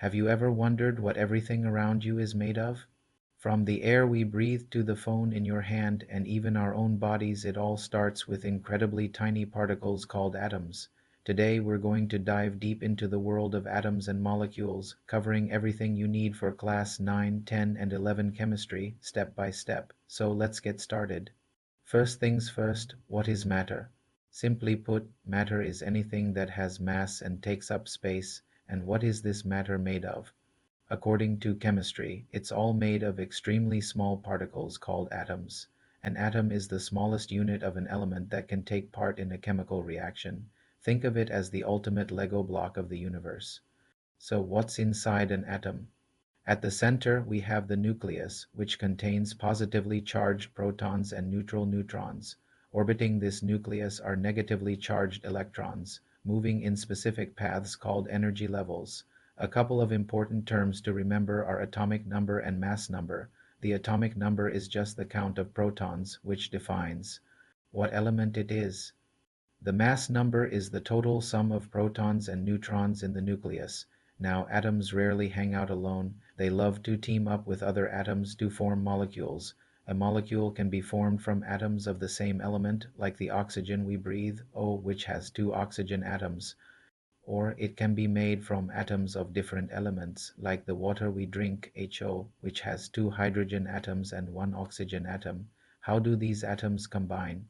Have you ever wondered what everything around you is made of? From the air we breathe to the phone in your hand and even our own bodies, it all starts with incredibly tiny particles called atoms. Today we're going to dive deep into the world of atoms and molecules, covering everything you need for class 9, 10, and 11 chemistry, step by step. So let's get started. First things first, what is matter? Simply put, matter is anything that has mass and takes up space. And what is this matter made of? According to chemistry, it's all made of extremely small particles called atoms. An atom is the smallest unit of an element that can take part in a chemical reaction. Think of it as the ultimate Lego block of the universe. So what's inside an atom? At the center, we have the nucleus, which contains positively charged protons and neutral neutrons. Orbiting this nucleus are negatively charged electrons, moving in specific paths called energy levels. A couple of important terms to remember are atomic number and mass number. The atomic number is just the count of protons, which defines what element it is. The mass number is the total sum of protons and neutrons in the nucleus. Now, atoms rarely hang out alone. They love to team up with other atoms to form molecules. A molecule can be formed from atoms of the same element, like the oxygen we breathe, O, which has two oxygen atoms. Or it can be made from atoms of different elements, like the water we drink, HO, which has two hydrogen atoms and one oxygen atom. How do these atoms combine?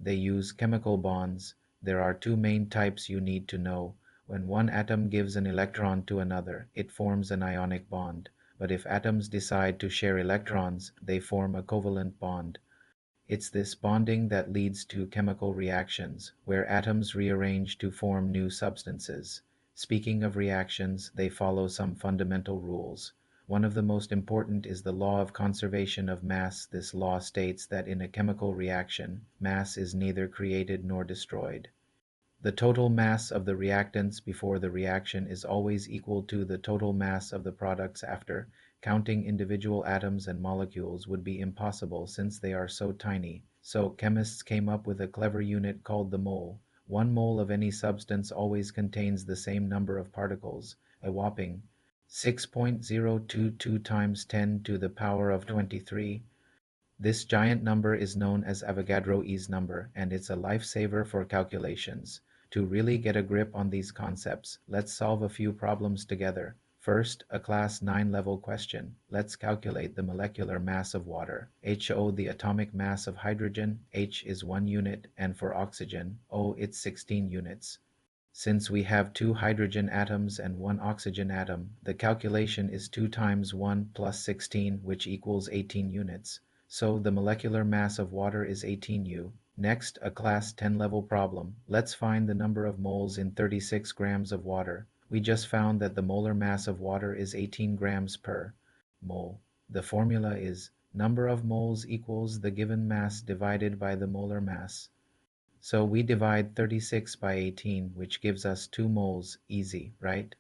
They use chemical bonds. There are two main types you need to know. When one atom gives an electron to another, it forms an ionic bond. But if atoms decide to share electrons, they form a covalent bond. It's this bonding that leads to chemical reactions, where atoms rearrange to form new substances. Speaking of reactions, they follow some fundamental rules. One of the most important is the law of conservation of mass. This law states that in a chemical reaction, mass is neither created nor destroyed. The total mass of the reactants before the reaction is always equal to the total mass of the products after. Counting individual atoms and molecules would be impossible since they are so tiny. So chemists came up with a clever unit called the mole. 1 mole of any substance always contains the same number of particles, a whopping 6.022 times 10 to the power of 23. This giant number is known as Avogadro's number, and it's a lifesaver for calculations. To really get a grip on these concepts, let's solve a few problems together. First, a class 9 level question. Let's calculate the molecular mass of water. HO, the atomic mass of hydrogen, H is 1 unit, and for oxygen, O, it's 16 units. Since we have 2 hydrogen atoms and 1 oxygen atom, the calculation is 2 times 1 plus 16, which equals 18 units. So the molecular mass of water is 18U. Next, a class 10 level problem. Let's find the number of moles in 36 grams of water. We just found that the molar mass of water is 18 grams per mole. The formula is number of moles equals the given mass divided by the molar mass. So we divide 36 by 18, which gives us 2 moles. Easy, right?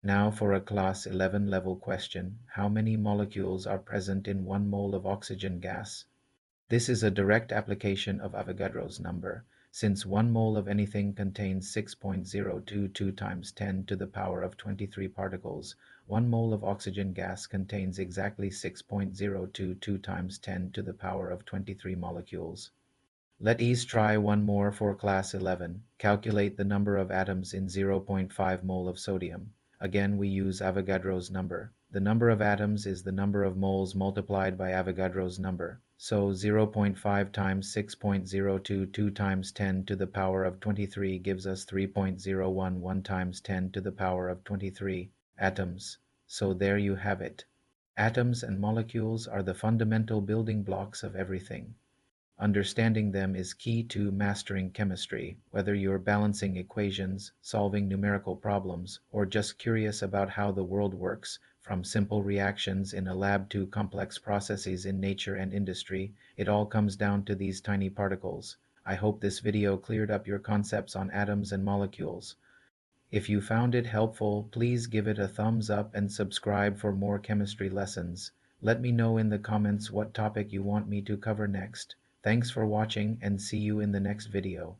Now for a class 11 level question. How many molecules are present in 1 mole of oxygen gas? This is a direct application of Avogadro's number. Since 1 mole of anything contains 6.022 times 10 to the power of 23 particles, 1 mole of oxygen gas contains exactly 6.022 times 10 to the power of 23 molecules. Let's try one more for class 11. Calculate the number of atoms in 0.5 mole of sodium. Again, we use Avogadro's number. The number of atoms is the number of moles multiplied by Avogadro's number. So 0.5 times 6.022 times 10 to the power of 23 gives us 3.011 times 10 to the power of 23 atoms. So there you have it. Atoms and molecules are the fundamental building blocks of everything. Understanding them is key to mastering chemistry, whether you're balancing equations, solving numerical problems, or just curious about how the world works. From simple reactions in a lab to complex processes in nature and industry, it all comes down to these tiny particles. I hope this video cleared up your concepts on atoms and molecules. If you found it helpful, please give it a thumbs up and subscribe for more chemistry lessons. Let me know in the comments what topic you want me to cover next. Thanks for watching and see you in the next video.